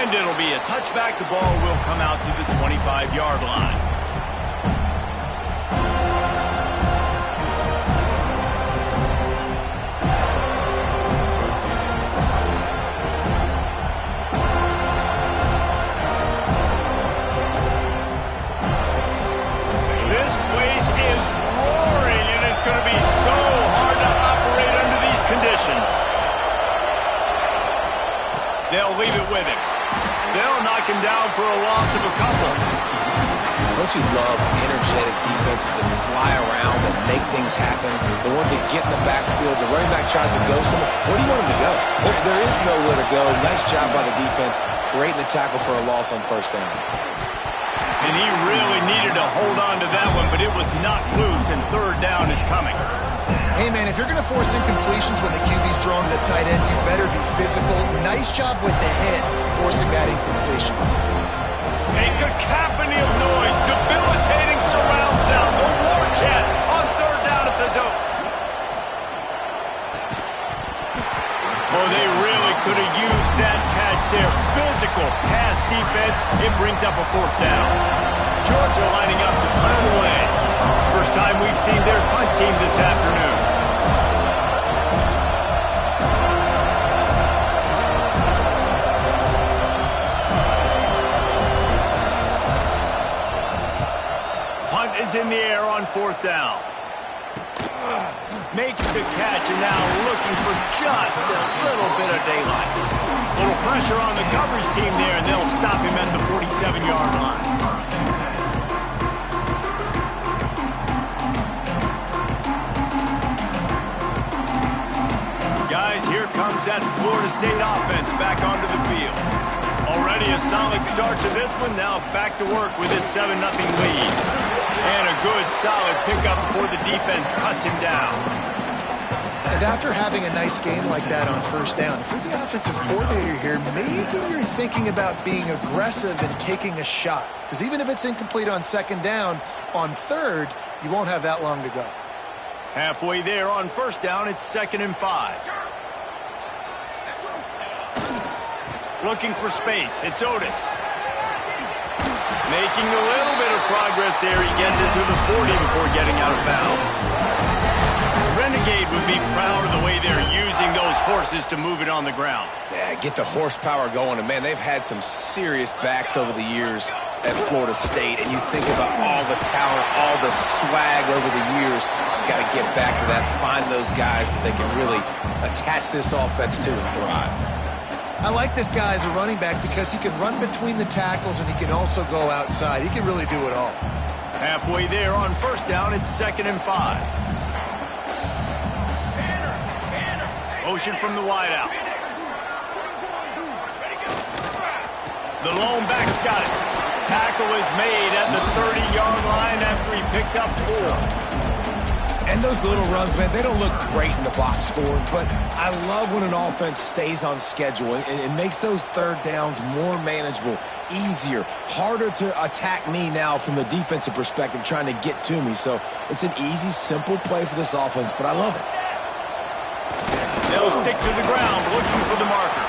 And it'll be a touchback. The ball will come out to the 25-yard line. This place is roaring, and it's going to be so hard to operate under these conditions. They'll leave it with him. They'll knock him down for a loss of a couple. Don't you love energetic defenses that fly around and make things happen? The ones that get in the backfield, the running back tries to go somewhere. Where do you want him to go? There is nowhere to go. Nice job by the defense creating the tackle for a loss on first down. And he really needed to hold on to that one, but it was knocked loose, and third down is coming. Hey, man, if you're going to force incompletions when the QB's throwing to the tight end, you better be physical. Nice job with the hit, forcing that incompletion. A cacophony of noise, debilitating surround sound, the war chant on third down at the dope. Oh, they really could have used that catch there. Physical pass defense. It brings up a fourth down. Georgia lining up to punt it away. First time we've seen their punt team this afternoon. Punt is in the air on fourth down. Makes the catch and now looking for just a little bit of daylight. Little pressure on the coverage team there, and they'll stop him at the 47-yard line. Guys, here comes that Florida State offense back onto the field. Already a solid start to this one. Now back to work with his 7-0 lead. And a good, solid pickup before the defense cuts him down. And after having a nice game like that on first down, if you're the offensive coordinator here, maybe you're thinking about being aggressive and taking a shot. Because even if it's incomplete on second down, on third, you won't have that long to go. Halfway there on first down, it's 2nd and 5. Looking for space, it's Otis. Making a little bit of progress there. He gets it to the 40 before getting out of bounds. Renegade would be proud of the way they're using those horses to move it on the ground. Yeah, get the horsepower going. And, man, they've had some serious backs over the years at Florida State. And you think about all the talent, all the swag over the years. You've got to get back to that, find those guys that they can really attach this offense to and thrive. I like this guy as a running back because he can run between the tackles and he can also go outside. He can really do it all. Halfway there on first down, it's 2nd and 5. Motion from the wideout. The lone back's got it. Tackle is made at the 30-yard line after he picked up 4. And those little runs, man, they don't look great in the box score, but I love when an offense stays on schedule. It makes those third downs more manageable, easier, harder to attack me now from the defensive perspective trying to get to me. So it's an easy, simple play for this offense, but I love it. They'll stick to the ground looking for the marker.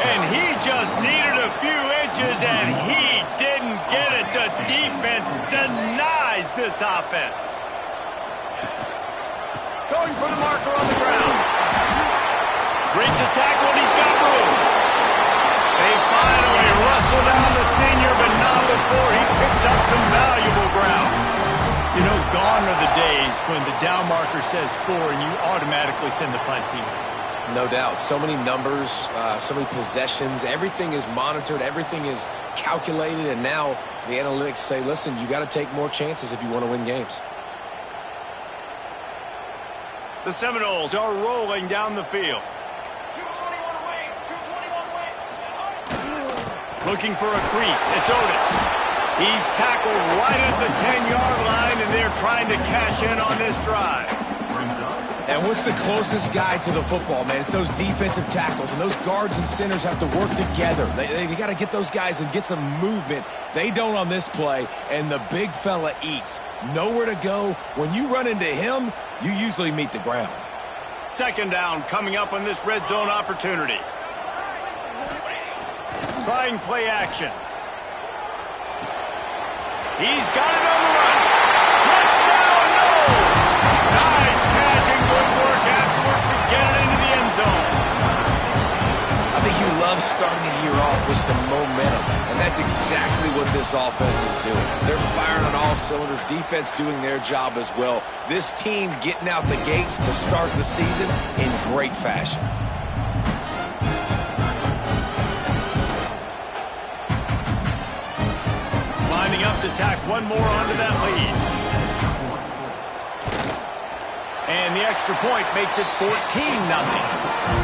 And he just needed a few inches, and he didn't get it. The defense denies this offense. Going for the marker on the ground. Breaks the tackle, and he's got room. They finally wrestle down the senior, but not before he picks up some valuable ground. You know, gone are the days when the down marker says 4 and you automatically send the punt team. No doubt. So many numbers, so many possessions. Everything is monitored. Everything is calculated. And now the analytics say, listen, you got to take more chances if you want to win games. The Seminoles are rolling down the field. Looking for a crease. It's Otis. He's tackled right at the 10-yard line, and they're trying to cash in on this drive. And what's the closest guy to the football, man? It's those defensive tackles, and those guards and centers have to work together. They got to get those guys and get some movement. They don't on this play, and the big fella eats. Nowhere to go. When you run into him, you usually meet the ground. Second down coming up on this red zone opportunity. trying play action. He's got it on the run. Touchdown, no! Nice catch and good work afterwards to get it into the end zone. I think you love starting the year off with some momentum, and that's exactly what this offense is doing. They're firing on all cylinders, defense doing their job as well. This team getting out the gates to start the season in great fashion. Lining up to tack one more onto that lead. And the extra point makes it 14-0.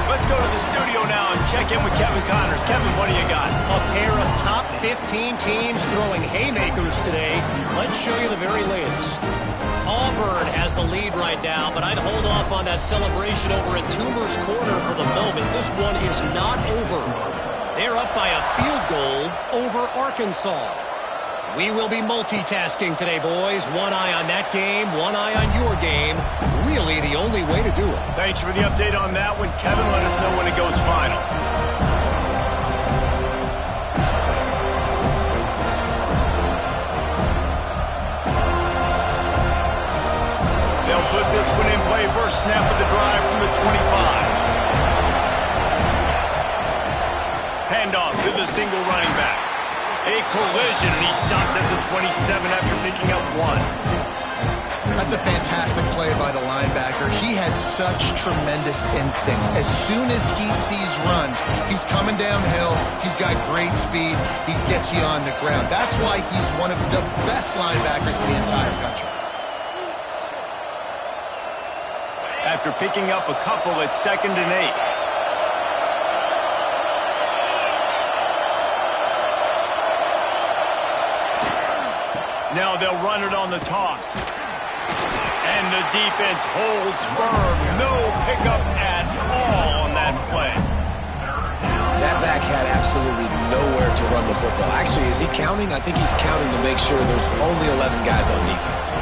Let's go to the studio now and check in with Kevin Connors. Kevin, what do you got? A pair of top 15 teams throwing haymakers today. Let's show you the very latest. Auburn has the lead right now, but I'd hold off on that celebration over at Toomer's Corner for the moment. This one is not over. They're up by a field goal over Arkansas. We will be multitasking today, boys. One eye on that game, one eye on your game. Really the only way to do it. Thanks for the update on that one, Kevin. Let us know when it goes final. They'll put this one in play. First snap of the drive from the 25. Handoff to the single running back. A collision, and he stopped at the 27 after picking up one. That's a fantastic play by the linebacker. He has such tremendous instincts. As soon as he sees run, he's coming downhill. He's got great speed. He gets you on the ground. That's why he's one of the best linebackers in the entire country. After picking up a couple at 2nd and 8. Now they'll run it on the toss. And the defense holds firm. No pickup at all on that play. That back had absolutely nowhere to run the football. Actually, is he counting? I think he's counting to make sure there's only 11 guys on defense.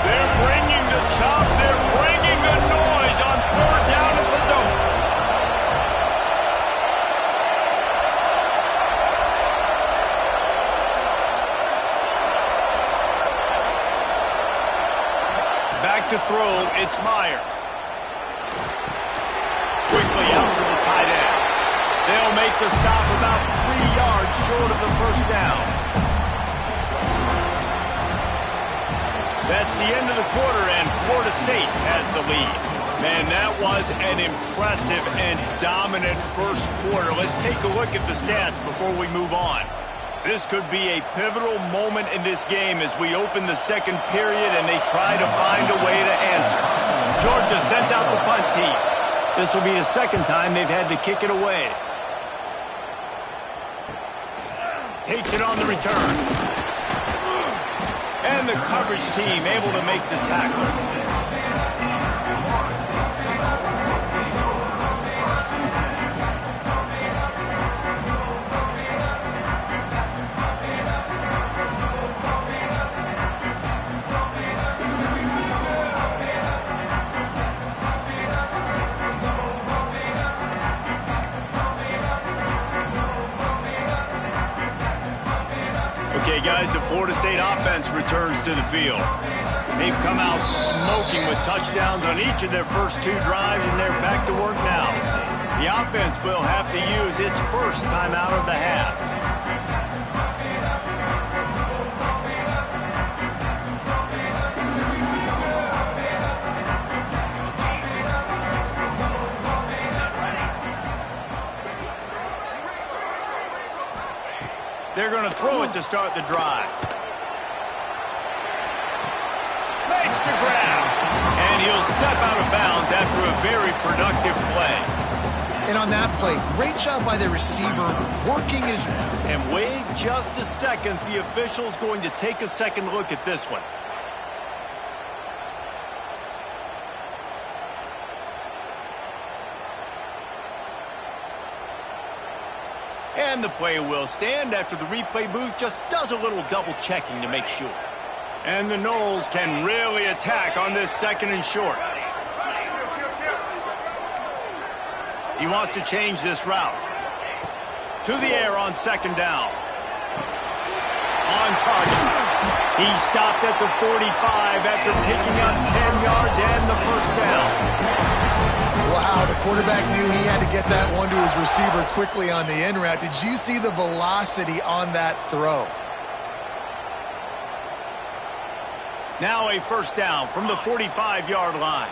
They're bringing the chop. They're bringing the noise on 3rd down at the Dome. Back to throw, it's Myers. Quickly out to the tight end. They'll make the stop about 3 yards short of the first down. That's the end of the quarter, and Florida State has the lead. Man, that was an impressive and dominant first quarter. Let's take a look at the stats before we move on. This could be a pivotal moment in this game as we open the second period and they try to find a way to answer. Georgia sends out the punt team. This will be the second time they've had to kick it away. Takes it on the return. And the coverage team able to make the tackle. Okay, guys, the Florida State offense returns to the field. They've come out smoking with touchdowns on each of their first 2 drives, and they're back to work now. The offense will have to use its first timeout of the half. They're going to throw it to start the drive. Makes the grab. And he'll step out of bounds after a very productive play. And on that play, great job by the receiver working his... And wait just a second. The official's going to take a second look at this one. And the play will stand after the replay booth just does a little double checking to make sure. And the Noles can really attack on this 2nd and short. He wants to change this route. To the air on second down. On target. He stopped at the 45 after picking up 10 yards and the first down. Wow, the quarterback knew he had to get that one to his receiver quickly on the in route. Did you see the velocity on that throw? Now a first down from the 45-yard line.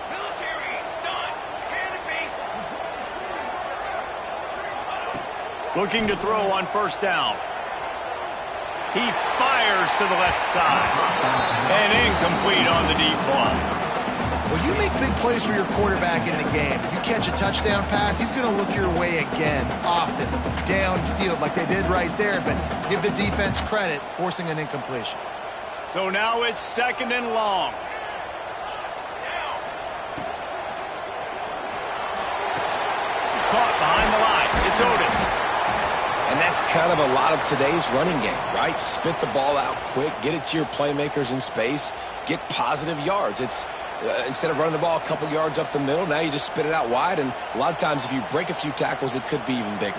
Military stun. Canopy. Looking to throw on first down. He fires to the left side. And incomplete on the deep ball. Well, you make big plays for your quarterback in the game. You catch a touchdown pass, he's going to look your way again, often, downfield like they did right there, but give the defense credit, forcing an incompletion. So now it's second and long. Caught behind the line. It's Otis. And that's kind of a lot of today's running game, right? Spit the ball out quick, get it to your playmakers in space, get positive yards. It's instead of running the ball a couple yards up the middle, now you just spit it out wide, and a lot of times if you break a few tackles, it could be even bigger.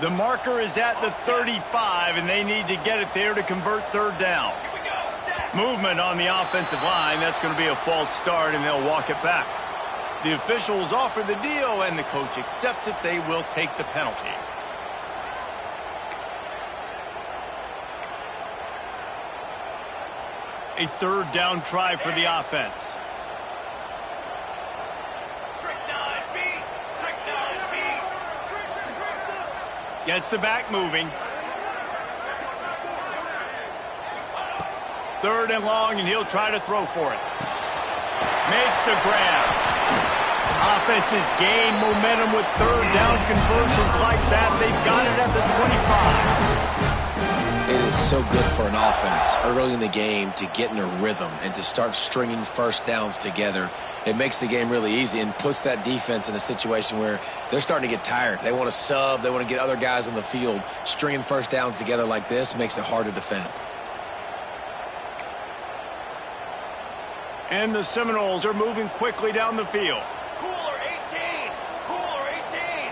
The marker is at the 35, and they need to get it there to convert third down. Movement on the offensive line. That's going to be a false start, and they'll walk it back. The officials offer the deal, and the coach accepts it. They will take the penalty. A third down try for the offense. Gets the back moving. Third and long, and he'll try to throw for it. Makes the grab. Offenses gain momentum with third down conversions like that. They've got it at the 25. It is so good for an offense early in the game to get in a rhythm and to start stringing first downs together. It makes the game really easy and puts that defense in a situation where they're starting to get tired. They want to sub. They want to get other guys on the field. Stringing first downs together like this makes it hard to defend. And the Seminoles are moving quickly down the field. Cooler 18. Cooler 18.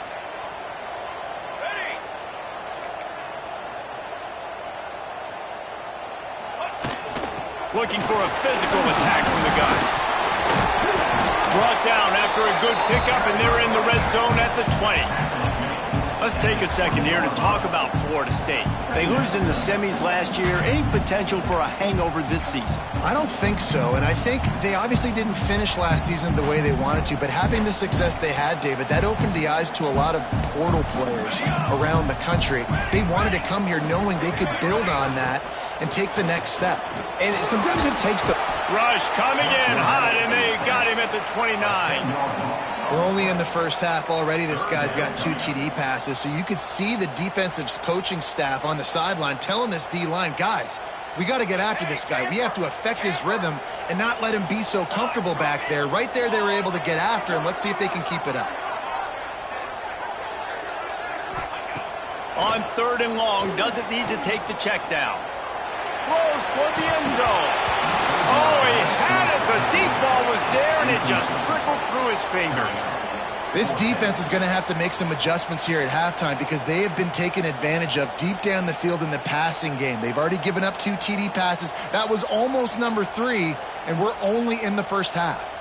Ready. Looking for a physical attack from the gun. Brought down after a good pickup, and they're in the red zone at the 20. Let's take a second here to talk about Florida State. They lose in the semis last year. Any potential for a hangover this season? I don't think so, and I think they obviously didn't finish last season the way they wanted to, but having the success they had, David, that opened the eyes to a lot of portal players around the country. They wanted to come here knowing they could build on that and take the next step. And sometimes it takes the... Rush coming in hot, and they got him at the 29. We're only in the first half already. This guy's got 2 TD passes, so you could see the defensive coaching staff on the sideline telling this D-line, guys, we got to get after this guy. We have to affect his rhythm and not let him be so comfortable back there. Right there, they were able to get after him. Let's see if they can keep it up. On third and long, doesn't need to take the check down. Throws toward the end zone. Oh, he had it. The deep ball was there, and it just trickled through his fingers. This defense is going to have to make some adjustments here at halftime because they have been taken advantage of deep down the field in the passing game. They've already given up 2 TD passes. That was almost number 3, and we're only in the first half.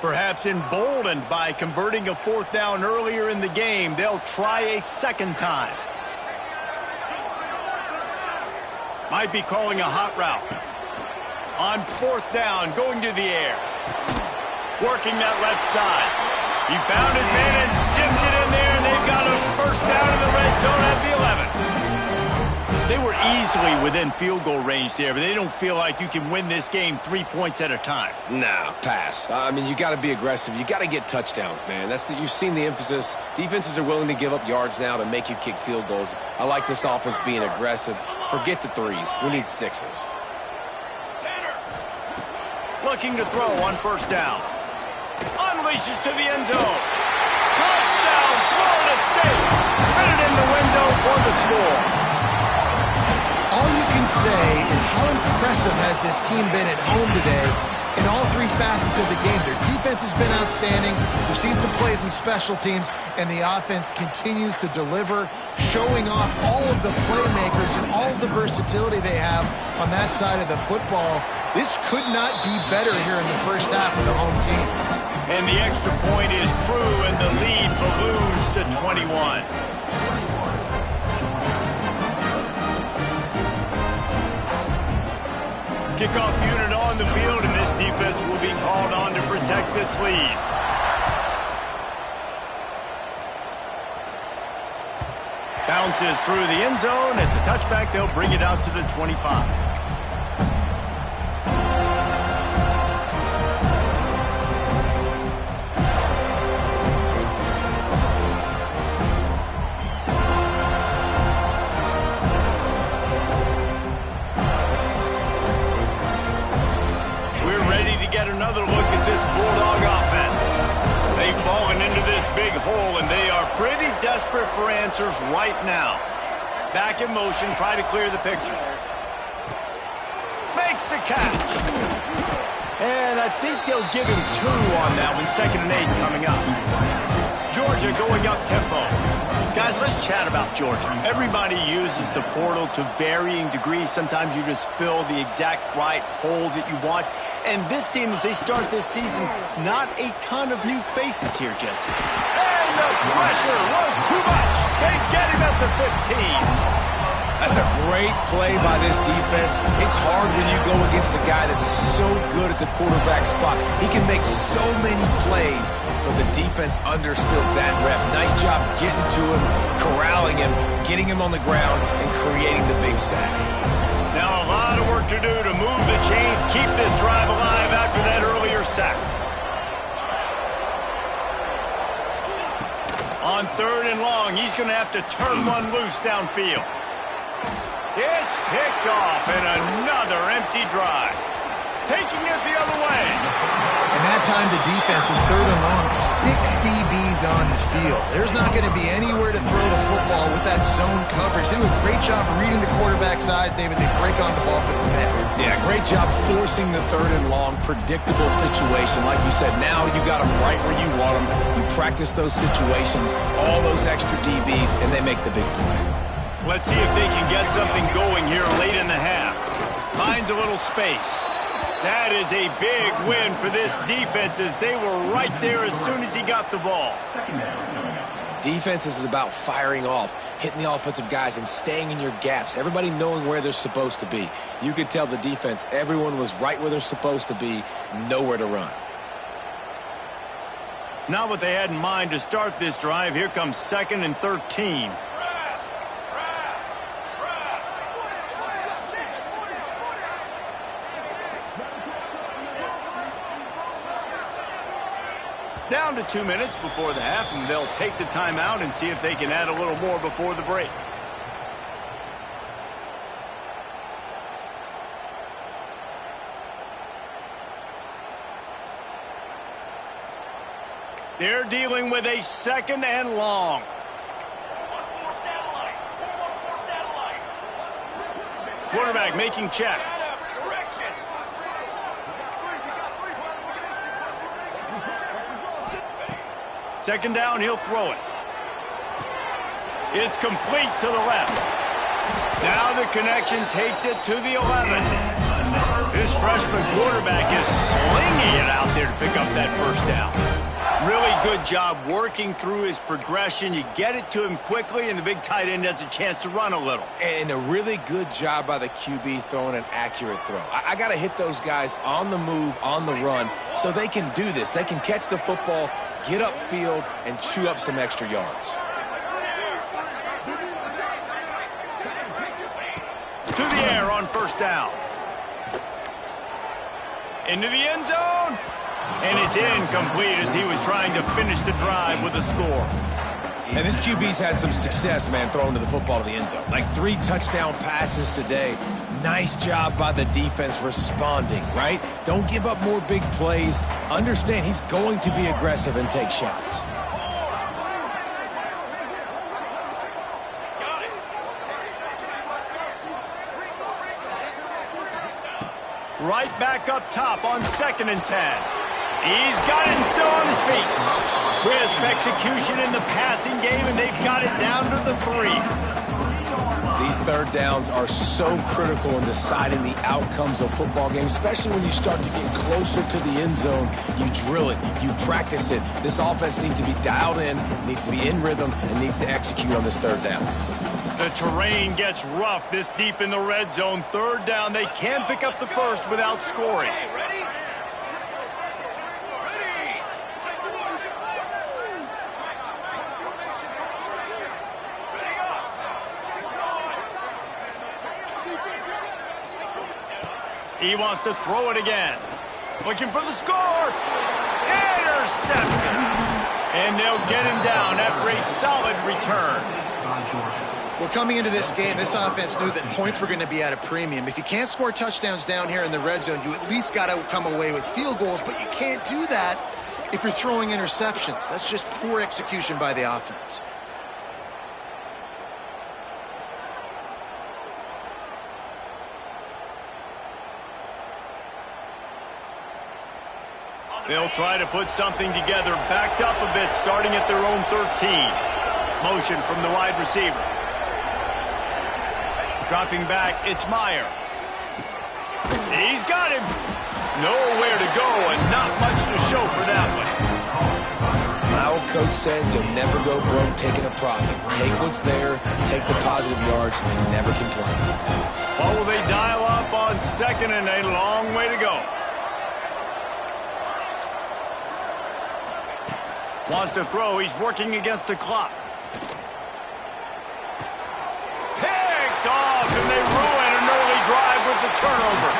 Perhaps emboldened by converting a fourth down earlier in the game, they'll try a second time. Might be calling a hot route. On fourth down, going to the air. Working that left side. He found his man and zipped it in there, and they've got a first down in the red zone at the 11. They were easily within field goal range there, but they don't feel like you can win this game 3 points at a time. Nah, pass. I mean, you got to be aggressive. You got to get touchdowns, man. You've seen the emphasis. Defenses are willing to give up yards now to make you kick field goals. I like this offense being aggressive. Forget the threes. We need sixes. Looking to throw on first down. Unleashes to the end zone. Touchdown, Florida State. Fit it in the window for the score. All you can say is how impressive has this team been at home today in all three facets of the game. Their defense has been outstanding. We've seen some plays in special teams, and the offense continues to deliver, showing off all of the playmakers and all of the versatility they have on that side of the football. This could not be better here in the first half of the home team. And the extra point is true, and the lead balloons to 21. Kickoff unit on the field, and this defense will be called on to protect this lead. Bounces through the end zone. It's a touchback. They'll bring it out to the 25. Another look at this Bulldog offense. They've fallen into this big hole, and they are pretty desperate for answers right now. Back in motion, try to clear the picture. Makes the catch. And I think they'll give him 2 on that one. 2nd and 8 coming up. Georgia going up tempo. Guys, let's chat about Georgia. Everybody uses the portal to varying degrees. Sometimes you just fill the exact right hole that you want. And this team, as they start this season, not a ton of new faces here, Jesse. And the pressure was too much. They get him at the 15. That's a great play by this defense. It's hard when you go against a guy that's so good at the quarterback spot. He can make so many plays, but the defense understood that rep. Nice job getting to him, corralling him, getting him on the ground, and creating the big sack. Now a lot of work to do to move the chains, keep this drive alive after that earlier sack. On 3rd and long, he's going to have to turn one loose downfield. It's picked off, and another empty drive. Taking it the other way. And that time the defense in 3rd and long, 6 DBs on the field. There's not going to be anywhere to throw the football with that zone coverage. They do a great job of reading the quarterback's eyes, David. They break on the ball for the pin. Yeah, great job forcing the 3rd and long, predictable situation. Like you said, now you got them right where you want them. You practice those situations, all those extra DBs, and they make the big play. Let's see if they can get something going here late in the half. Finds a little space. That is a big win for this defense, as they were right there as soon as he got the ball. Defense is about firing off, hitting the offensive guys, and staying in your gaps. Everybody knowing where they're supposed to be. You could tell the defense, everyone was right where they're supposed to be, nowhere to run. Not what they had in mind to start this drive. Here comes 2nd and 13. Down to 2 minutes before the half, and they'll take the timeout and see if they can add a little more before the break. They're dealing with a 2nd and long. Quarterback making checks. 2nd down, he'll throw it. It's complete to the left. Now the connection takes it to the 11. This freshman quarterback is slinging it out there to pick up that first down. Really good job working through his progression. You get it to him quickly, and the big tight end has a chance to run a little. And a really good job by the QB throwing an accurate throw. I got to hit those guys on the move, on the run, so they can do this. They can catch the football, get upfield, and chew up some extra yards. first down. Into the end zone. And it's incomplete as he was trying to finish the drive with a score. And this QB's had some success, man, throwing to the football to the end zone. Like 3 touchdown passes today. Nice job by the defense responding, right? Don't give up more big plays. Understand he's going to be aggressive and take shots. Right back up top on 2nd and 10. He's got it and still on his feet. Crisp execution in the passing game, and they've got it down to the 3. These third downs are so critical in deciding the outcomes of football games, especially when you start to get closer to the end zone. You drill it, you practice it. This offense needs to be dialed in, needs to be in rhythm, and needs to execute on this third down. The terrain gets rough this deep in the red zone. 3rd down, they can pick up the first without scoring. Ready? He wants to throw it again. Looking for the score. Intercepted. And they'll get him down after a solid return. Well, coming into this game, this offense knew that points were going to be at a premium. If you can't score touchdowns down here in the red zone, you at least got to come away with field goals, but you can't do that if you're throwing interceptions. That's just poor execution by the offense. They'll try to put something together, backed up a bit, starting at their own 13. Motion from the wide receiver. Dropping back, it's Meyer. He's got him. Nowhere to go and not much to show for that one. My old coach said you'll never go broke taking a profit. Take what's there, take the positive yards, and never complain. What will they dial up on 2nd and a long way to go? Wants to throw, he's working against the clock. And they ruin an early drive with the turnover.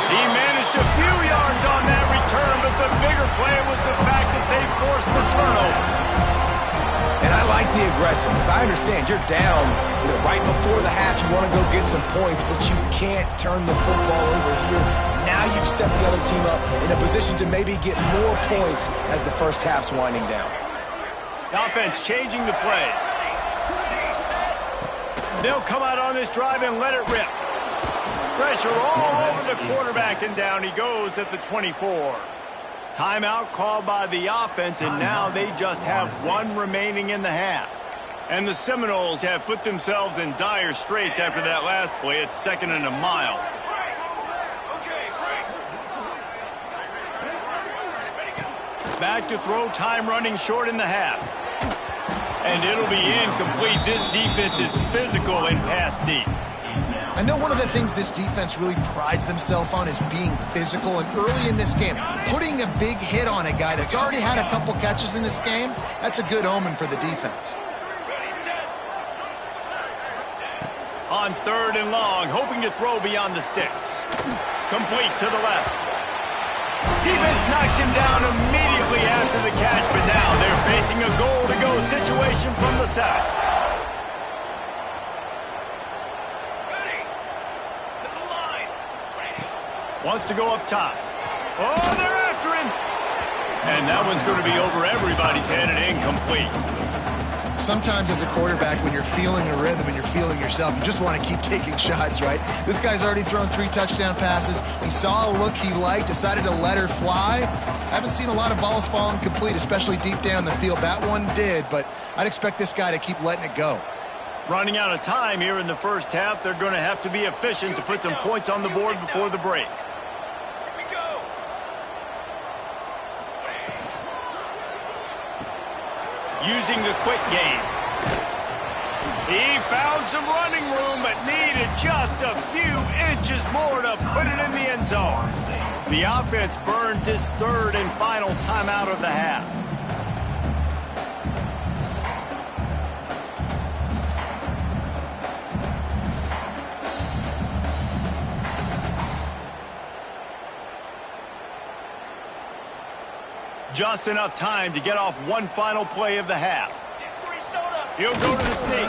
He managed a few yards on that return, but the bigger play was the fact that they forced the turnover. And I like the aggressiveness. I understand you're down, right before the half. You want to go get some points, but you can't turn the football over here. Now you've set the other team up in a position to maybe get more points as the first half's winding down. The offense changing the play. They'll come out on this drive and let it rip. Pressure all over the quarterback, and down he goes at the 24. Timeout called by the offense, and now they just have 1 remaining in the half. And the Seminoles have put themselves in dire straits after that last play. It's 2nd and a mile. Back to throw, time running short in the half. And it'll be incomplete. This defense is physical and pass deep. I know one of the things this defense really prides themselves on is being physical, and early in this game, putting a big hit on a guy that's already had a couple catches in this game, that's a good omen for the defense. On 3rd and long, hoping to throw beyond the sticks. Complete to the left. Defense knocks him down immediately after the catch, but now they're facing a goal-to-go situation from the 7. Ready. To the line. Wants to go up top. Oh, they're after him. And that one's going to be over everybody's head and incomplete. Sometimes as a quarterback, when you're feeling the rhythm and you're feeling yourself, you just want to keep taking shots, right? This guy's already thrown 3 touchdown passes. He saw a look he liked, decided to let her fly. I haven't seen a lot of balls falling complete, especially deep down the field. That one did, but I'd expect this guy to keep letting it go. Running out of time here in the first half. They're going to have to be efficient to put some points on the board before the break. Here we go. Using the quick game. He found some running room, but needed just a few inches more to put it in the end zone. The offense burns his 3rd and final timeout of the half. Just enough time to get off one final play of the half. He'll go to the sneak.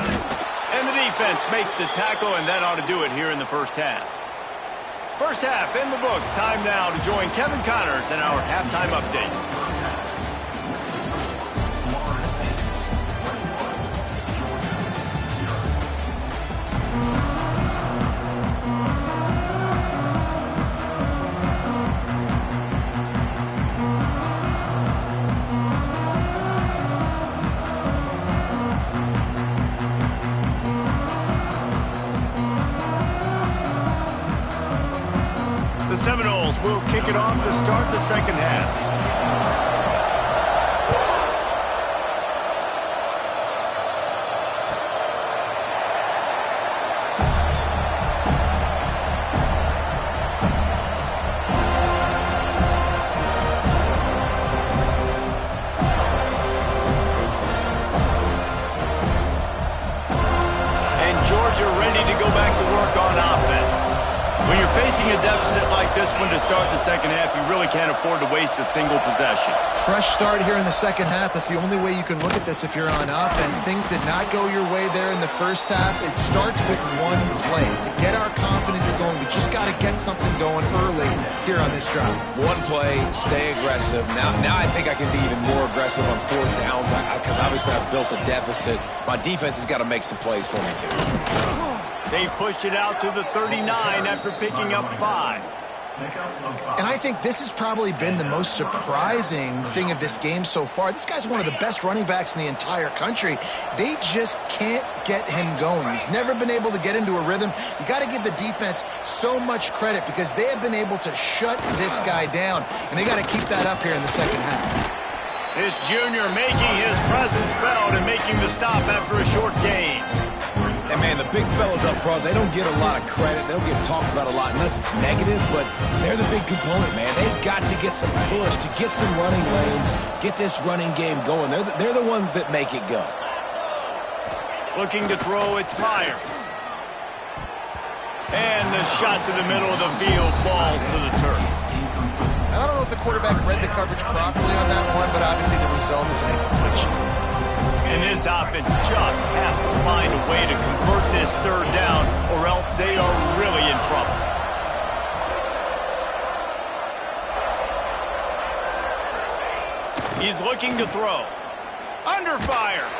And the defense makes the tackle, and that ought to do it here in the first half. First half in the books. Time now to join Kevin Connors in our halftime update. The Seminoles will kick it off to start the second half. And Georgia ready to go back to work on offense. When you're facing a deficit like this one to start the second half, you really can't afford to waste a single possession. Fresh start here in the second half. That's the only way you can look at this if you're on offense. Things did not go your way there in the first half. It starts with one play. To get our confidence going, we just got to get something going early here on this drive. One play, stay aggressive. Now I think I can be even more aggressive on fourth downs because obviously I've built a deficit. My defense has got to make some plays for me too. They've pushed it out to the 39 after picking up 5. And I think this has probably been the most surprising thing of this game so far. This guy's one of the best running backs in the entire country. They just can't get him going. He's never been able to get into a rhythm. You got to give the defense so much credit because they have been able to shut this guy down, and they got to keep that up here in the second half. This junior making his presence felt and making the stop after a short gain. And, man, the big fellas up front, they don't get a lot of credit. They don't get talked about a lot unless it's negative, but they're the big component, man. They've got to get some push, to get some running lanes, get this running game going. They're the ones that make it go. Looking to throw, it's Myers. And the shot to the middle of the field falls to the turf. I don't know if the quarterback read the coverage properly on that one, but obviously the result is an incompletion. And this offense just has to find a way to convert this third down, or else they are really in trouble. He's looking to throw. Under fire.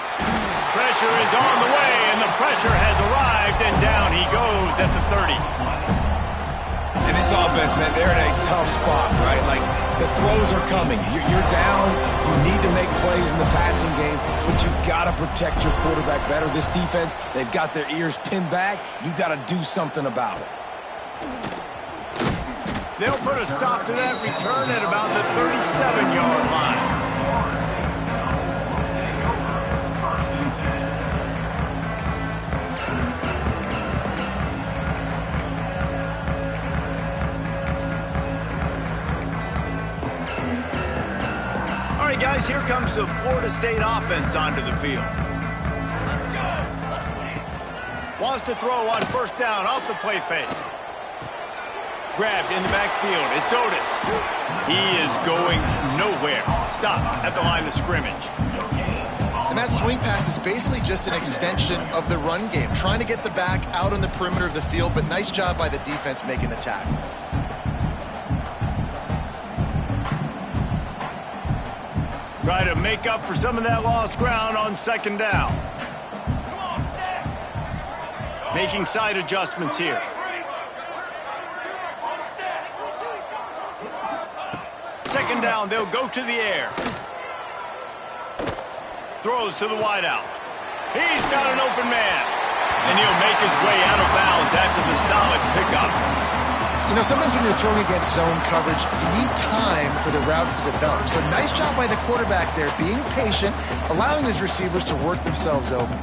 Pressure is on the way, and the pressure has arrived, and down he goes at the 30. And this offense, man, they're in a tough spot, right? Like, the throws are coming. You're down. You need to make plays in the passing game, but you've got to protect your quarterback better. This defense, they've got their ears pinned back. You've got to do something about it. They'll put a stop to that return at about the 37-yard line. Guys, here comes the Florida State offense onto the field. Wants to throw on first down off the play fake. Grabbed in the backfield. It's Otis. He is going nowhere. Stopped at the line of scrimmage. And that swing pass is basically just an extension of the run game, trying to get the back out on the perimeter of the field, but nice job by the defense making the tackle. Try to make up for some of that lost ground on second down. Making side adjustments here. Second down, they'll go to the air. Throws to the wideout. He's got an open man. And he'll make his way out of bounds after the solid pickup. You know, sometimes when you're throwing against zone coverage, you need time for the routes to develop. So nice job by the quarterback there, being patient, allowing his receivers to work themselves open.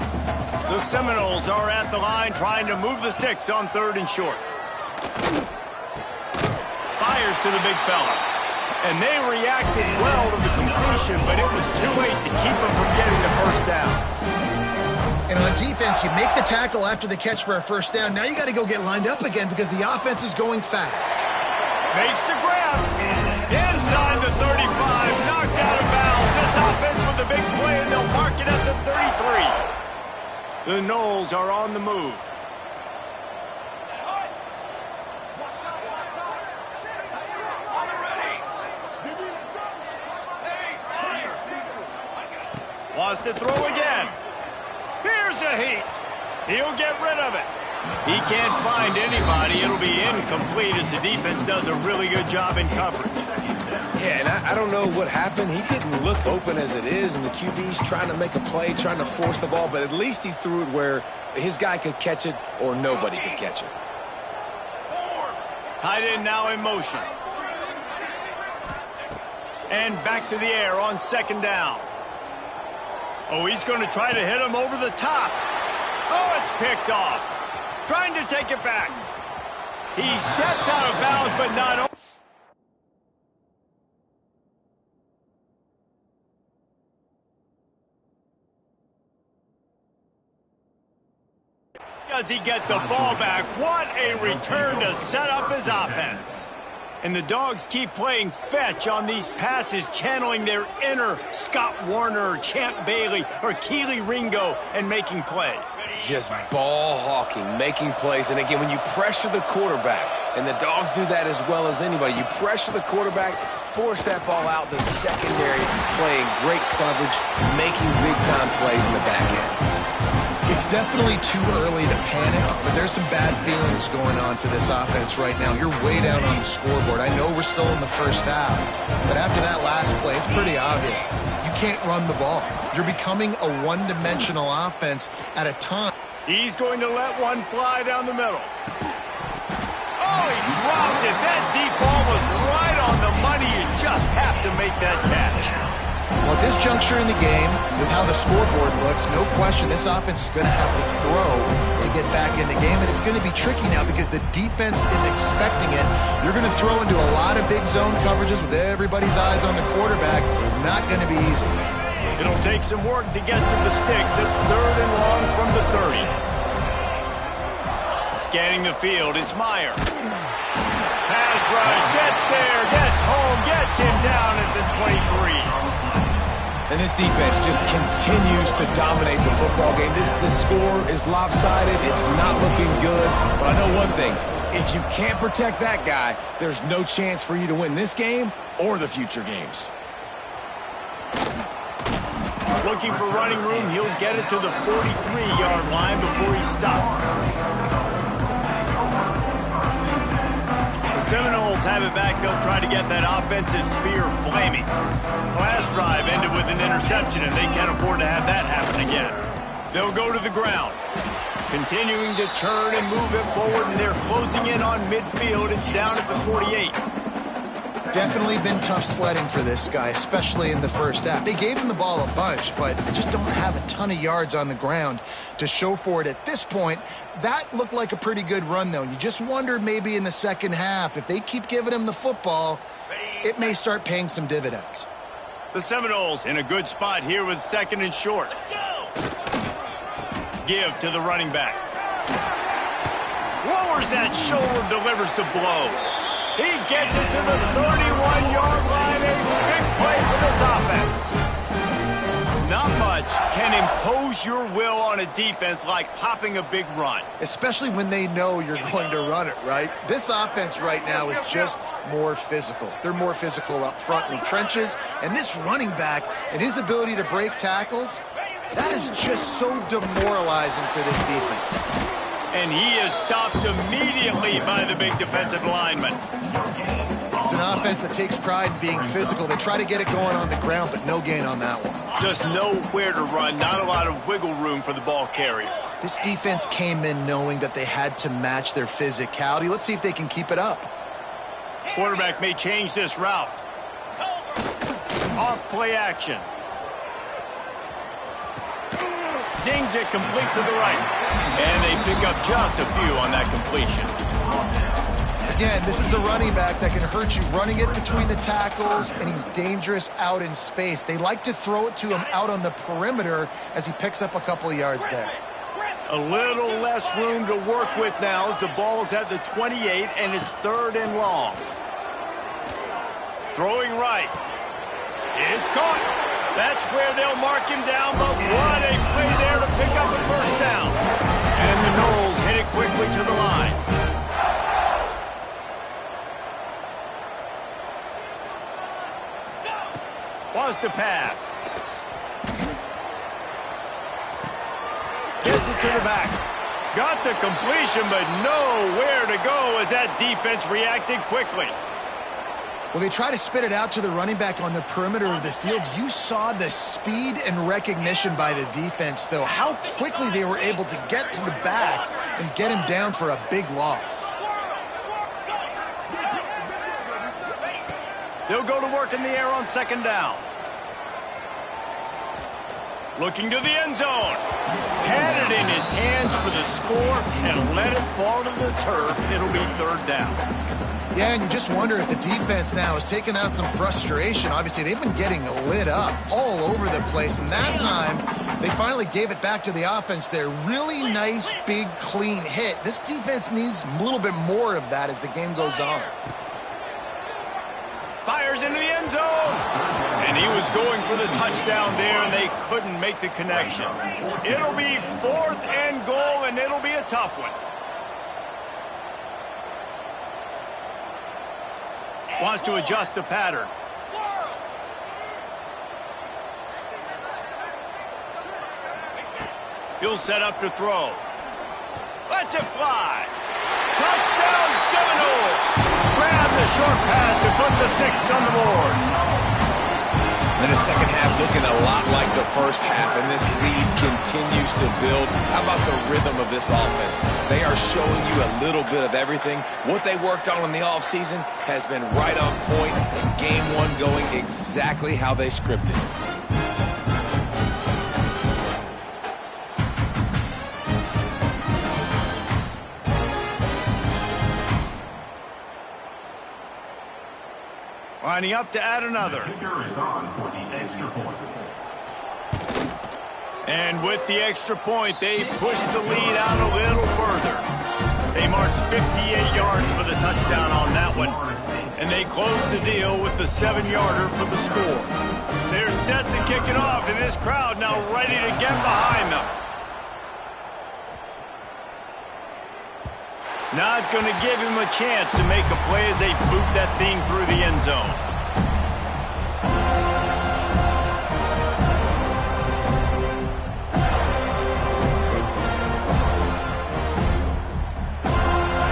The Seminoles are at the line trying to move the sticks on third and short. Fires to the big fella. And they reacted well to the completion, but it was too late to keep them from getting the first down. And on defense, you make the tackle after the catch for a first down. Now you got to go get lined up again because the offense is going fast. Makes the grab. Inside the 35. Knocked out The Noles are on the move. Wants to throw again. Here's a heat. He'll get rid of it. He can't find anybody. It'll be incomplete as the defense does a really good job in coverage. Yeah, and I don't know what happened. He didn't look open as it is, and the QB's trying to make a play, trying to force the ball, but at least he threw it where his guy could catch it or nobody could catch it. Tight end now in motion. And back to the air on second down. Oh, he's going to try to hit him over the top. Oh, it's picked off. Trying to take it back. He steps out of bounds, but not... Does he get the ball back? What a return to set up his offense. And the Dogs keep playing fetch on these passes, channeling their inner Scott Warner or Champ Bailey or Keely Ringo and making plays. Just ball hawking, making plays. And again, when you pressure the quarterback, and the Dogs do that as well as anybody, you pressure the quarterback, force that ball out the secondary, playing great coverage, making big-time plays in the back end. It's definitely too early to panic, but there's some bad feelings going on for this offense right now. You're way down on the scoreboard. I know we're still in the first half, but after that last play, it's pretty obvious. You can't run the ball. You're becoming a one-dimensional offense at a time. He's going to let one fly down the middle. Oh, he dropped it. That deep ball was right on the money. You just have to make that catch. Well, at this juncture in the game, with how the scoreboard looks, no question this offense is going to have to throw to get back in the game, and it's going to be tricky now because the defense is expecting it. You're going to throw into a lot of big zone coverages with everybody's eyes on the quarterback. Not going to be easy. It'll take some work to get to the sticks. It's 3rd and long from the 30. Scanning the field, it's Meyer. Pass rush, gets there, gets home, gets him down at the 23. And this defense just continues to dominate the football game. This score is lopsided. It's not looking good. But I know one thing. If you can't protect that guy, there's no chance for you to win this game or the future games. Looking for running room. He'll get it to the 43-yard line before he stopped. Seminoles have it back. They'll try to get that offensive spear flaming. Last drive ended with an interception, and they can't afford to have that happen again. They'll go to the ground, continuing to turn and move it forward, and they're closing in on midfield. It's down at the 48. Definitely been tough sledding for this guy, especially in the first half. They gave him the ball a bunch, but they just don't have a ton of yards on the ground to show for it at this point. That looked like a pretty good run, though. You just wonder maybe in the second half, if they keep giving him the football, it may start paying some dividends. The Seminoles in a good spot here with 2nd and short. Give to the running back. Lowers that shoulder, delivers the blow. He gets it to the 31-yard line. A big play for this offense. Not much can impose your will on a defense like popping a big run. Especially when they know you're going to run it, right? This offense right now is just more physical. They're more physical up front in the trenches. And this running back and his ability to break tackles, that is just so demoralizing for this defense. And he is stopped immediately by the big defensive lineman. It's an offense that takes pride in being physical. They try to get it going on the ground, but no gain on that one. Just nowhere to run, not a lot of wiggle room for the ball carrier. This defense came in knowing that they had to match their physicality. Let's see if they can keep it up. Quarterback may change this route. Off play action. Zings it complete to the right. And they pick up just a few on that completion. Again, this is a running back that can hurt you running it between the tackles, and he's dangerous out in space. They like to throw it to him out on the perimeter as he picks up a couple of yards there. A little less room to work with now as the ball's at the 28 and it's 3rd and long. Throwing right. It's caught. That's where they'll mark him down, but what a play there to pick up a first down. And the Noles hit it quickly to the line. Wants to pass. Gets it to the back. Got the completion, but nowhere to go as that defense reacted quickly. Well, they try to spit it out to the running back on the perimeter of the field. You saw the speed and recognition by the defense, though, how quickly they were able to get to the back and get him down for a big loss. They'll go to work in the air on second down. Looking to the end zone. Had it in his hands for the score and let it fall to the turf. It'll be third down. Yeah, and you just wonder if the defense now is taking out some frustration. Obviously, they've been getting lit up all over the place. And that time, they finally gave it back to the offense there. Really nice, big, clean hit. This defense needs a little bit more of that as the game goes on. Fires into the end zone. And he was going for the touchdown there, and they couldn't make the connection. It'll be 4th and goal, and it'll be a tough one. Wants to adjust the pattern. He'll set up to throw. Lets it fly. Touchdown Seminoles. Grab the short pass to put the 6 on the board. And the second half looking a lot like the first half, and this lead continues to build. How about the rhythm of this offense? They are showing you a little bit of everything. What they worked on in the offseason has been right on point, and game one going exactly how they scripted it. Lining up to add another. And with the extra point, they push the lead out a little further. They marched 58 yards for the touchdown on that one. And they close the deal with the 7-yarder for the score. They're set to kick it off, and this crowd now ready to get behind them. Not going to give him a chance to make a play as they boot that thing through the end zone.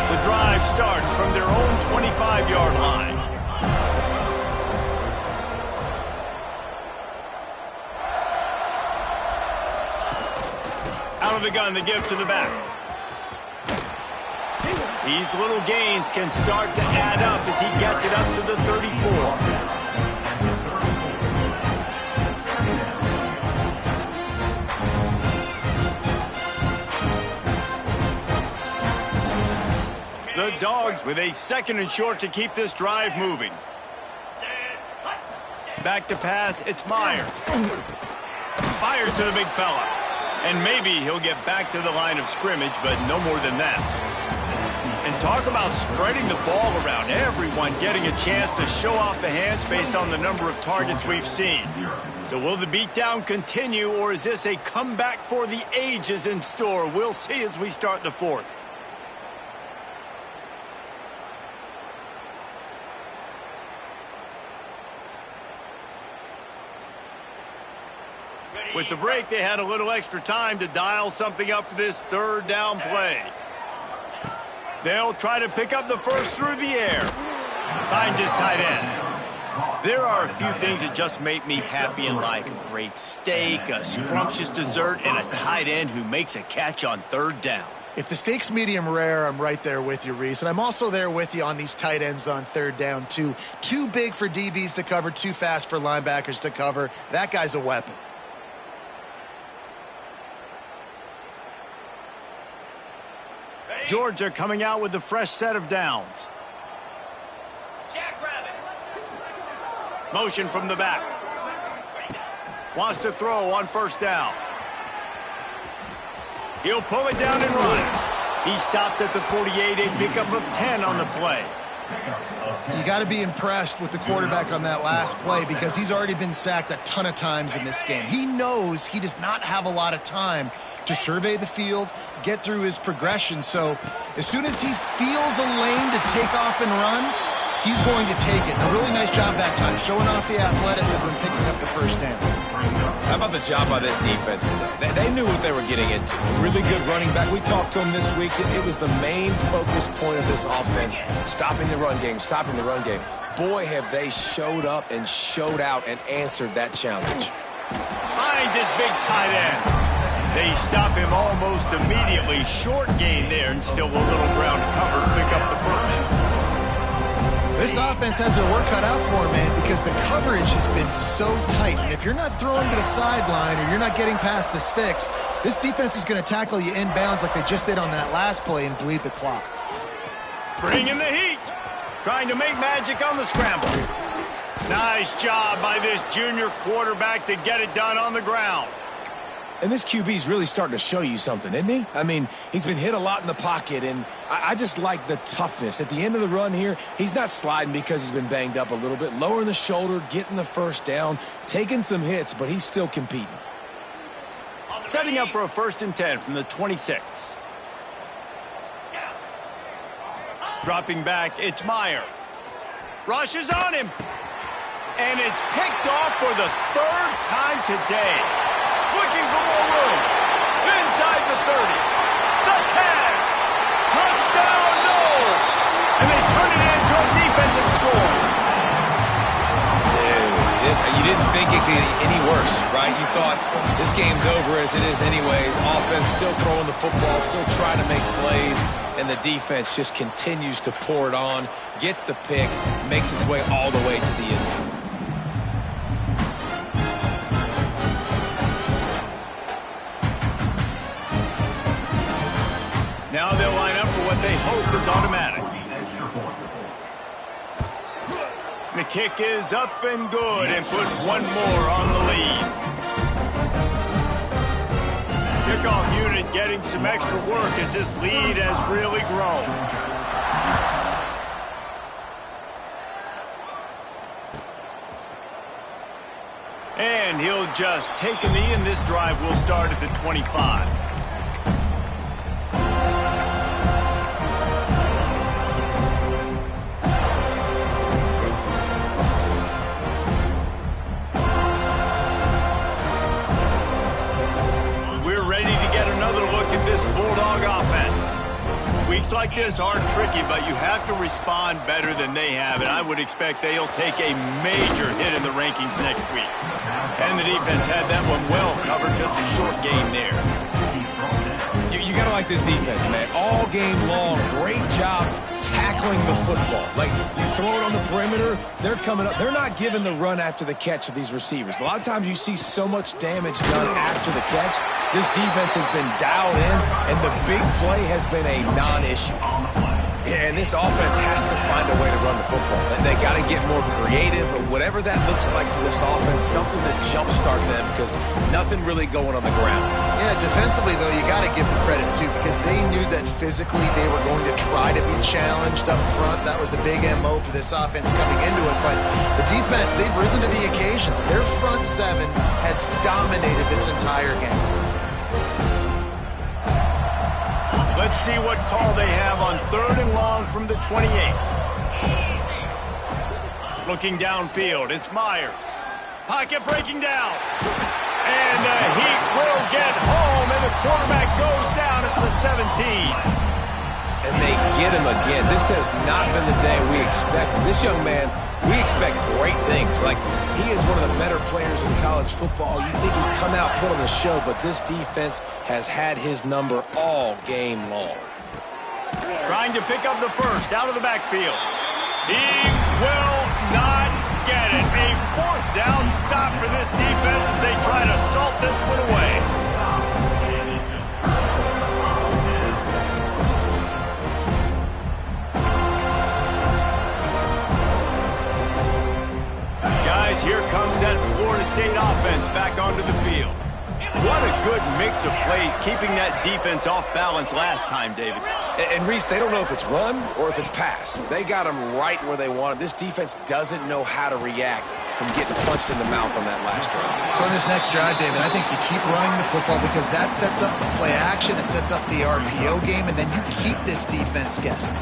The drive starts from their own 25-yard line. Out of the gun to give to the back. These little gains can start to add up as he gets it up to the 34. The Dogs with a 2nd and short to keep this drive moving. Back to pass, it's Meyer. Fires to the big fella. And maybe he'll get back to the line of scrimmage, but no more than that. And talk about spreading the ball around. Everyone getting a chance to show off the hands based on the number of targets we've seen. So will the beatdown continue, or is this a comeback for the ages in store? We'll see as we start the 4th. With the break, they had a little extra time to dial something up for this 3rd down play. They'll try to pick up the first through the air. Finds his tight end. There are a few things that just make me happy in life. A great steak, a scrumptious dessert, and a tight end who makes a catch on 3rd down. If the steak's medium rare, I'm right there with you, Reese. And I'm also there with you on these tight ends on 3rd down, too. Too big for DBs to cover, too fast for linebackers to cover. That guy's a weapon. Georgia coming out with a fresh set of downs. Motion from the back. Wants to throw on 1st down. He'll pull it down and run. He stopped at the 48, a pickup of 10 on the play. You got to be impressed with the quarterback on that last play because he's already been sacked a ton of times in this game. He knows he does not have a lot of time to survey the field, get through his progression. So as soon as he feels a lane to take off and run, he's going to take it. A really nice job that time, showing off the athleticism and picking up the first down. How about the job by this defense today? They knew what they were getting into. A really good running back. We talked to him this week. It was the main focus point of this offense, stopping the run game, stopping the run game. Boy, have they showed up and showed out and answered that challenge. Finds his big tight end. They stop him almost immediately. Short gain there and still a little ground to cover to pick up the first. This offense has their work cut out for them, man, because the coverage has been so tight. And if you're not throwing to the sideline or you're not getting past the sticks, this defense is going to tackle you inbounds like they just did on that last play and bleed the clock. Bringing the heat. Trying to make magic on the scramble. Nice job by this junior quarterback to get it done on the ground. And this QB's really starting to show you something, isn't he? I mean, he's been hit a lot in the pocket, and I just like the toughness. At the end of the run here, he's not sliding because he's been banged up a little bit. Lowering the shoulder, getting the first down, taking some hits, but he's still competing. Setting up for a 1st and 10 from the 26. Dropping back, it's Meyer. Rushes on him. And it's picked off for the 3rd time today. Looking for more room. Inside the 30. The 10. Touchdown, Knowles. And they turn it into a defensive score. Dude, you didn't think it could get any worse, right? You thought this game's over as it is anyways. Offense still throwing the football, still trying to make plays, and the defense just continues to pour it on, gets the pick, makes its way all the way to the end zone. Now they'll line up for what they hope is automatic. The kick is up and good and put one more on the lead. Kickoff unit getting some extra work as this lead has really grown. And he'll just take a knee, and this drive will start at the 25. Weeks like this aren't tricky, but you have to respond better than they have, and I would expect they'll take a major hit in the rankings next week. And the defense had that one well covered, just a short gain there. You got to like this defense, man. All game long, great job tackling the football. Like, you throw it on the perimeter, they're coming up. They're not giving the run after the catch to these receivers. A lot of times you see so much damage done after the catch. This defense has been dialed in, and the big play has been a non-issue. And this offense has to find a way to run the football. And they got to get more creative, but whatever that looks like for this offense, something to jumpstart them because nothing really going on the ground. Yeah, defensively, though, you got to give them credit, too, because they knew that physically they were going to try to be challenged up front. That was a big MO for this offense coming into it. But the defense, they've risen to the occasion. Their front seven has dominated this entire game. Let's see what call they have on 3rd and long from the 28. Looking downfield, it's Myers. Pocket breaking down. And the Heat will get home, and the quarterback goes down at the 17. And they get him again. This has not been the day we expected. This young man, we expect great things. Like, he is one of the better players in college football. You think he'd come out, put on the show, but this defense has had his number all game long. Trying to pick up the first out of the backfield. He will not get it. A 4th down stop for this defense as they try to salt this one away. Guys, here comes that Florida State offense back onto the field. What a good mix of plays, keeping that defense off balance last time, David. And Reese, they don't know if it's run or if it's pass. They got them right where they want them. This defense doesn't know how to react from getting punched in the mouth on that last drive. So on this next drive, David, I think you keep running the football because that sets up the play action, it sets up the RPO game, and then you keep this defense guessing.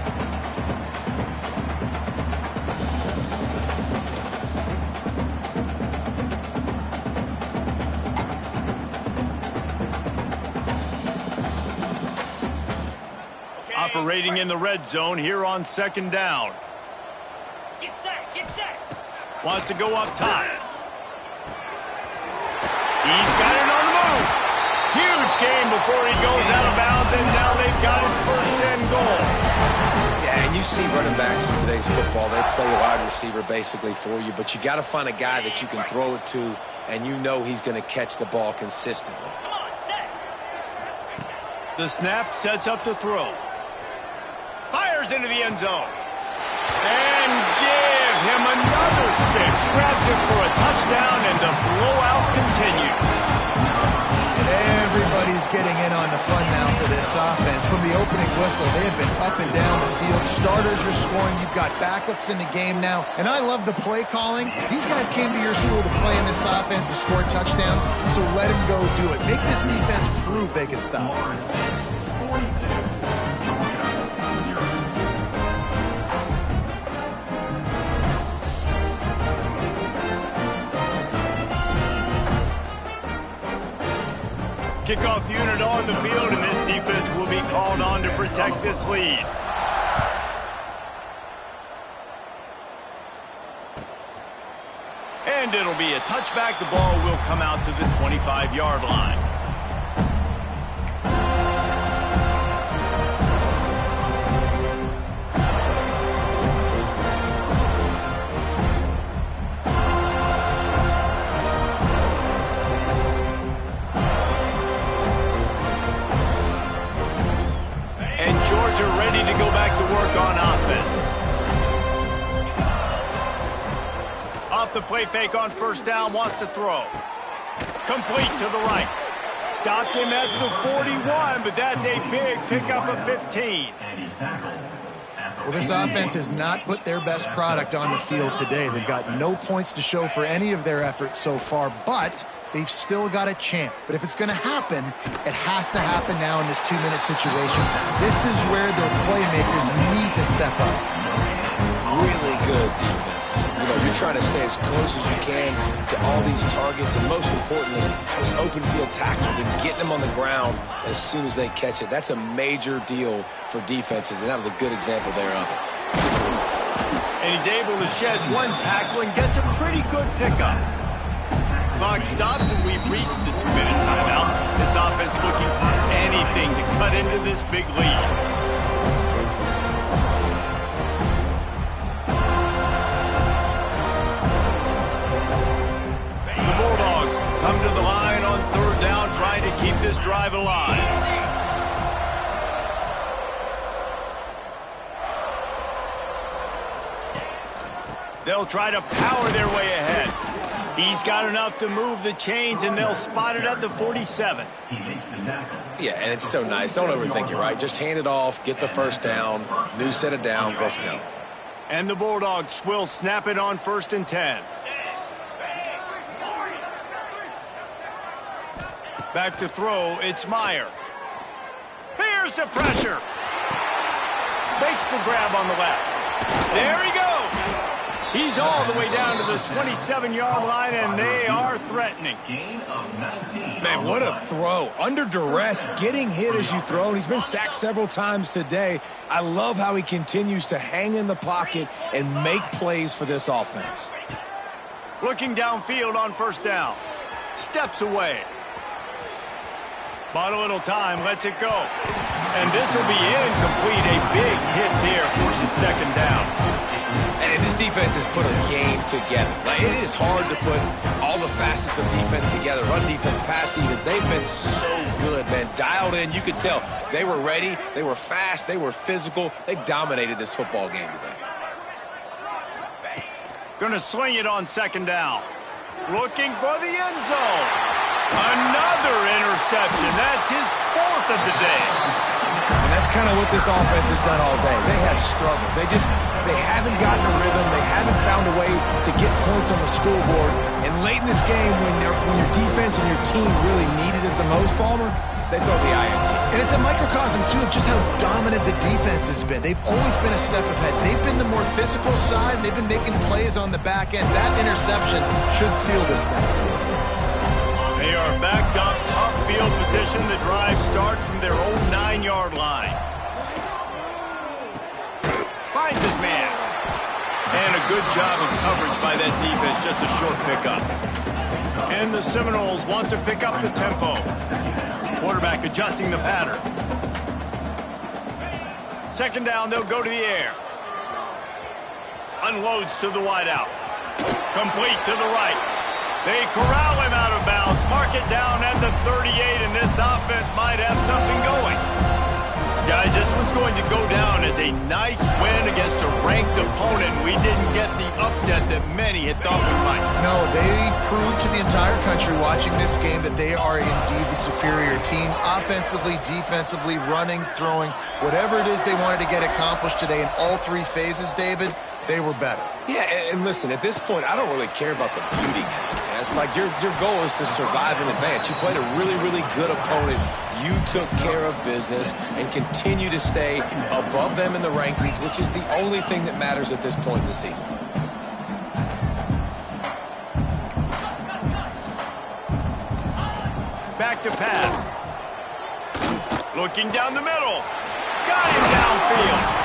Operating in the red zone here on second down. Get set, get set. Wants to go up top. He's got it on the move. Huge game before he goes out of bounds, and now they've got it first and goal. Yeah, and you see running backs in today's football, they play wide receiver basically for you, but you got to find a guy that you can throw it to, and you know he's going to catch the ball consistently. Come on, set. The snap sets up to throw. Fires into the end zone. And give him another 6. Grabs it for a touchdown, and the blowout continues. And everybody's getting in on the fun now for this offense. From the opening whistle, they have been up and down the field. Starters are scoring. You've got backups in the game now. And I love the play calling. These guys came to your school to play in this offense to score touchdowns, so let them go do it. Make this defense prove they can stop. Kickoff unit on the field, and this defense will be called on to protect this lead. And it'll be a touchback. The ball will come out to the 25-yard line. Georgia ready to go back to work on offense. Off the play fake on first down, wants to throw. Complete to the right. Stopped him at the 41, but that's a big pickup of 15. Well, this offense has not put their best product on the field today. They've got no points to show for any of their efforts so far, but they've still got a chance. But if it's going to happen, it has to happen now in this 2-minute situation. This is where their playmakers need to step up. Really good defense. You know, you're trying to stay as close as you can to all these targets, and most importantly, those open field tackles and getting them on the ground as soon as they catch it. That's a major deal for defenses, and that was a good example there of it. And he's able to shed one tackle and gets a pretty good pickup. Clock stops, and we've reached the 2-minute timeout. This offense looking for anything to cut into this big lead. Come to the line on third down, trying to keep this drive alive. They'll try to power their way ahead. He's got enough to move the chains, and they'll spot it at the 47. Yeah, and it's so nice. Don't overthink it, right? Just hand it off, get the first down, new set of downs, let's go. And the Bulldogs will snap it on 1st and 10. Back to throw, it's Meyer. Here's the pressure. Makes the grab on the left. There he goes. He's all the way down to the 27-yard line, and they are threatening. Man, what a throw. Under duress, getting hit as you throw. And he's been sacked several times today. I love how he continues to hang in the pocket and make plays for this offense. Looking downfield on first down. Steps away. Bought a little time, lets it go. And this will be incomplete. A big hit there, forces second down. And this defense has put a game together. Like, it is hard to put all the facets of defense together. Run defense, pass defense. They've been so good, man. Dialed in. You could tell they were ready. They were fast. They were physical. They dominated this football game today. Going to swing it on second down. Looking for the end zone. Another interception. That's his 4th of the day. And that's kind of what this offense has done all day. They have struggled. They haven't gotten a rhythm. They haven't found a way to get points on the scoreboard. And late in this game, when your defense and your team really needed it the most, Palmer, they throw the INT. And it's a microcosm, too, of just how dominant the defense has been. They've always been a step ahead. They've been the more physical side, and they've been making plays on the back end. That interception should seal this thing. They are backed up, top field position. The drive starts from their own 9-yard line. Finds his man. And a good job of coverage by that defense, just a short pickup. And the Seminoles want to pick up the tempo. Quarterback adjusting the pattern. Second down, they'll go to the air. Unloads to the wideout. Complete to the right. They corral him out of bounds. Mark it down at the 38, and this offense might have something going. Guys, this one's going to go down as a nice win against a ranked opponent. We didn't get the upset that many had thought we might. No, they proved to the entire country watching this game that they are indeed the superior team. Offensively, defensively, running, throwing, whatever it is they wanted to get accomplished today in all three phases, David, they were better. Yeah, and listen, at this point, I don't really care about the beauty contest. Like, your goal is to survive and advance. You played a really, really good opponent. You took care of business and continue to stay above them in the rankings, which is the only thing that matters at this point in the season. Back to pass. Looking down the middle. Got him downfield.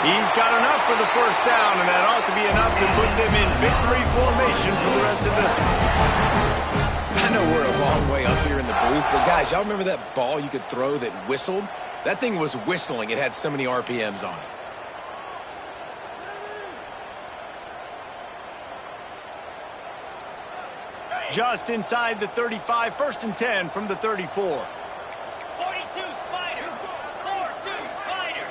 He's got enough for the first down, and that ought to be enough to put them in victory formation for the rest of this one. I know we're a long way up here in the booth, but guys, y'all remember that ball you could throw that whistled? That thing was whistling. It had so many RPMs on it. Just inside the 35, 1st and 10 from the 34. 42 Spider. 4-2 Spider.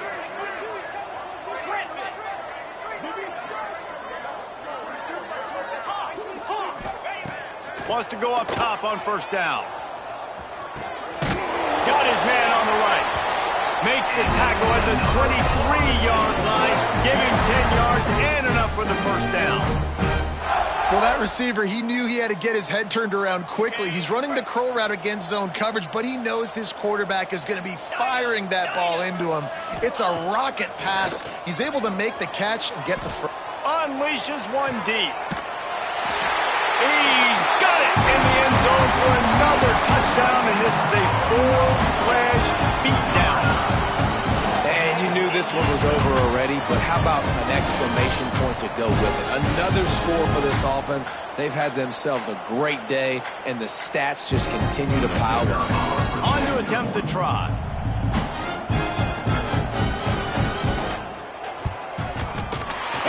Wants to go up top on first down. Got his man on the right. Makes the tackle at the 23-yard line. Give him 10 yards and enough for the first down. Well, that receiver, he knew he had to get his head turned around quickly. He's running the curl route against zone coverage, but he knows his quarterback is going to be firing that ball into him. It's a rocket pass. He's able to make the catch and get the unleashes one deep. He's got it in the end zone for another touchdown, and this is a full-fledged beatdown. And you knew this one was over already, but how about an exclamation point to go with it? Another score for this offense. They've had themselves a great day, and the stats just continue to pile up. On to attempt the try.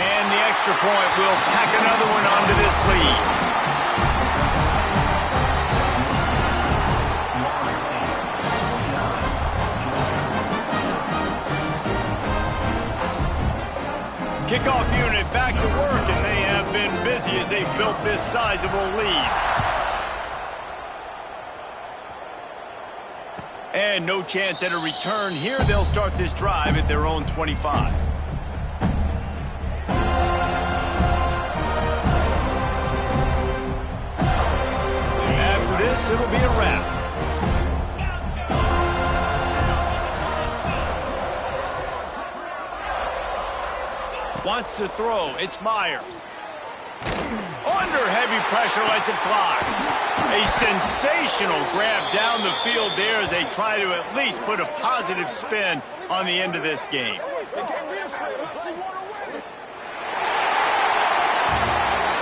And the extra point will tack another one onto this lead. Kickoff unit back to work, and they have been busy as they built this sizable lead. And no chance at a return here. They'll start this drive at their own 25. After this, it'll be a wrap. Wants to throw. It's Myers. Under heavy pressure, lets it fly. A sensational grab down the field there as they try to at least put a positive spin on the end of this game.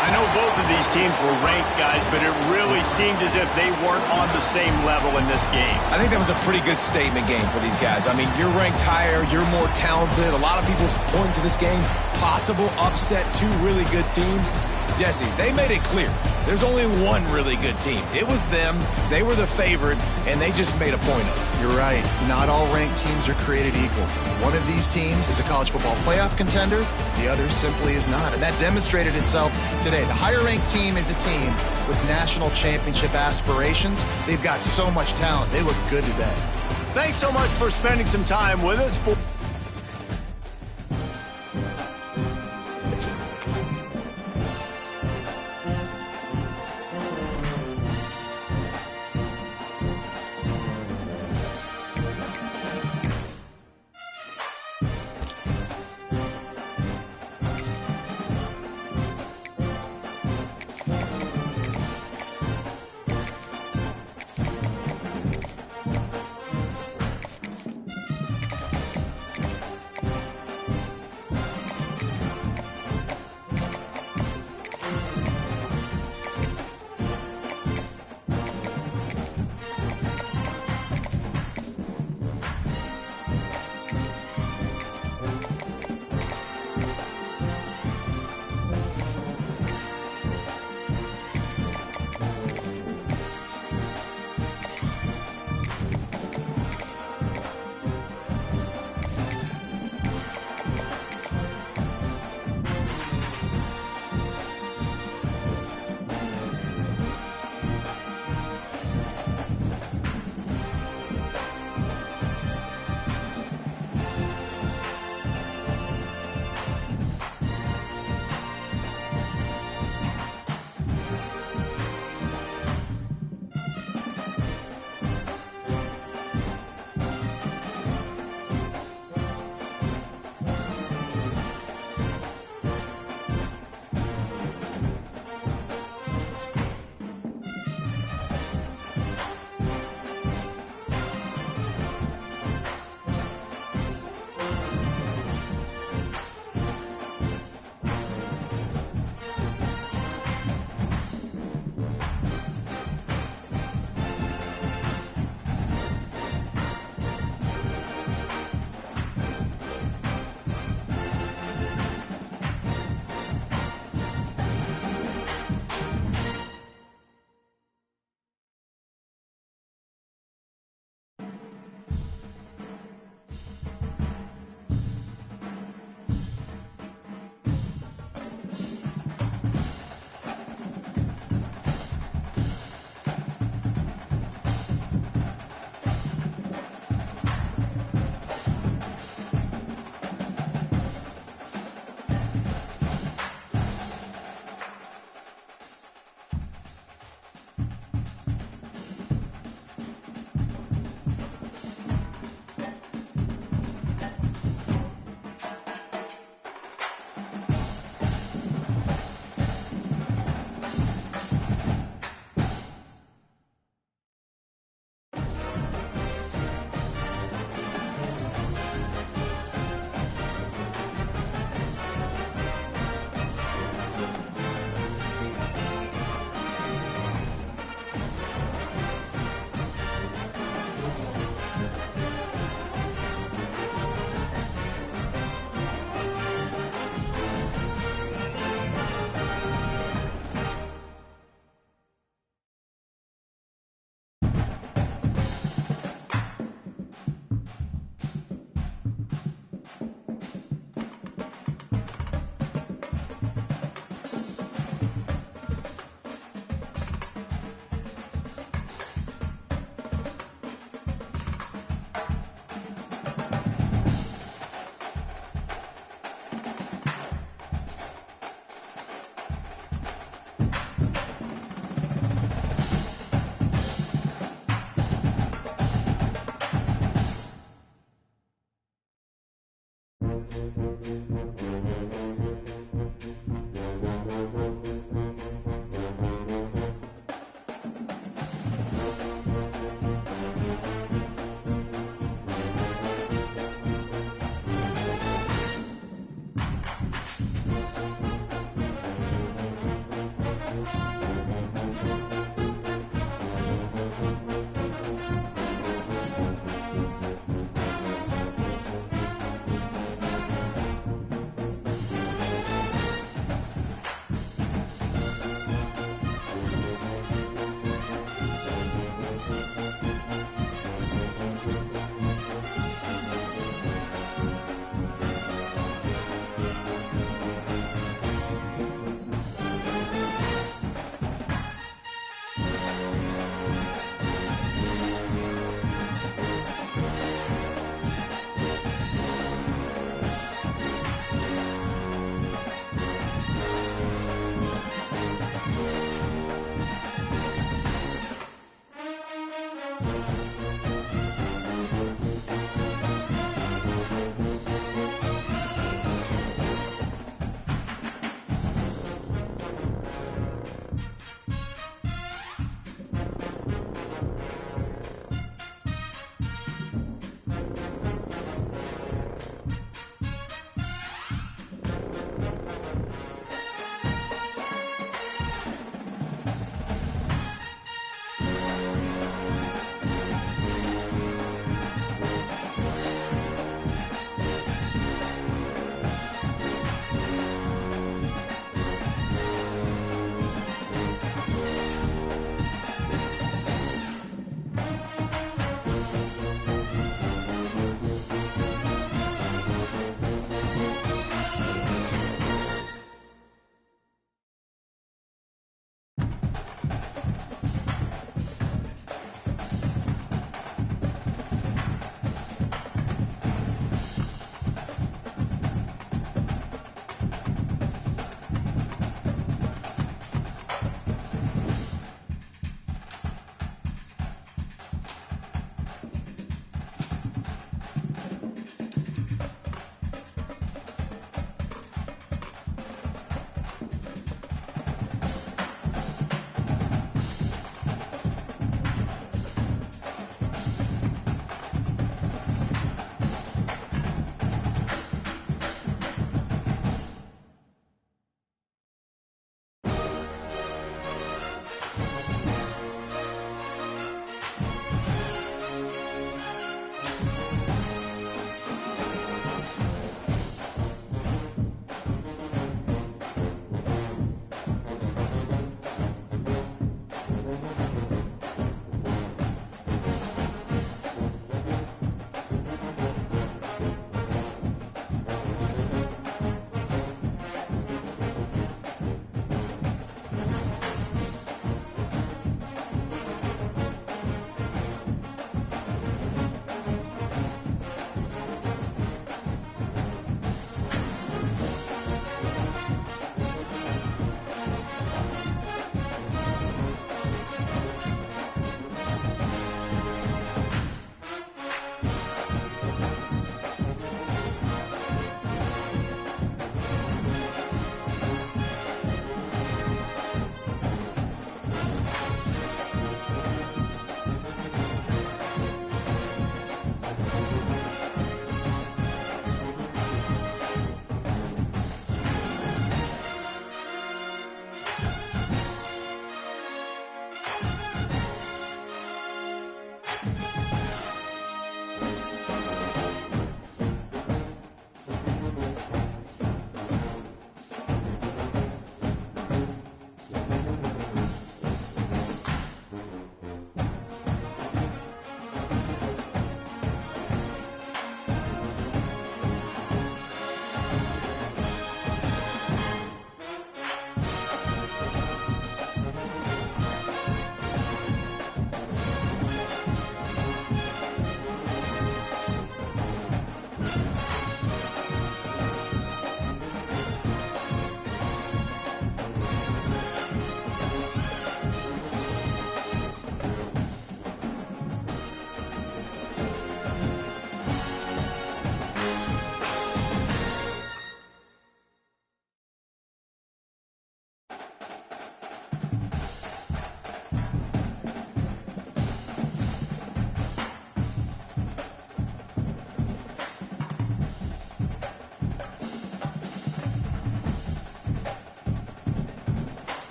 I know both of these teams were ranked, guys, but it really seemed as if they weren't on the same level in this game. I think that was a pretty good statement game for these guys. I mean, you're ranked higher, you're more talented. A lot of people point to this game, possible upset, two really good teams. Jesse, they made it clear. There's only one really good team. It was them. They were the favorite, and they just made a point of it. You're right. Not all ranked teams are created equal. One of these teams is a college football playoff contender. The other simply is not. And that demonstrated itself today. The higher-ranked team is a team with national championship aspirations. They've got so much talent. They look good today. Thanks so much for spending some time with us.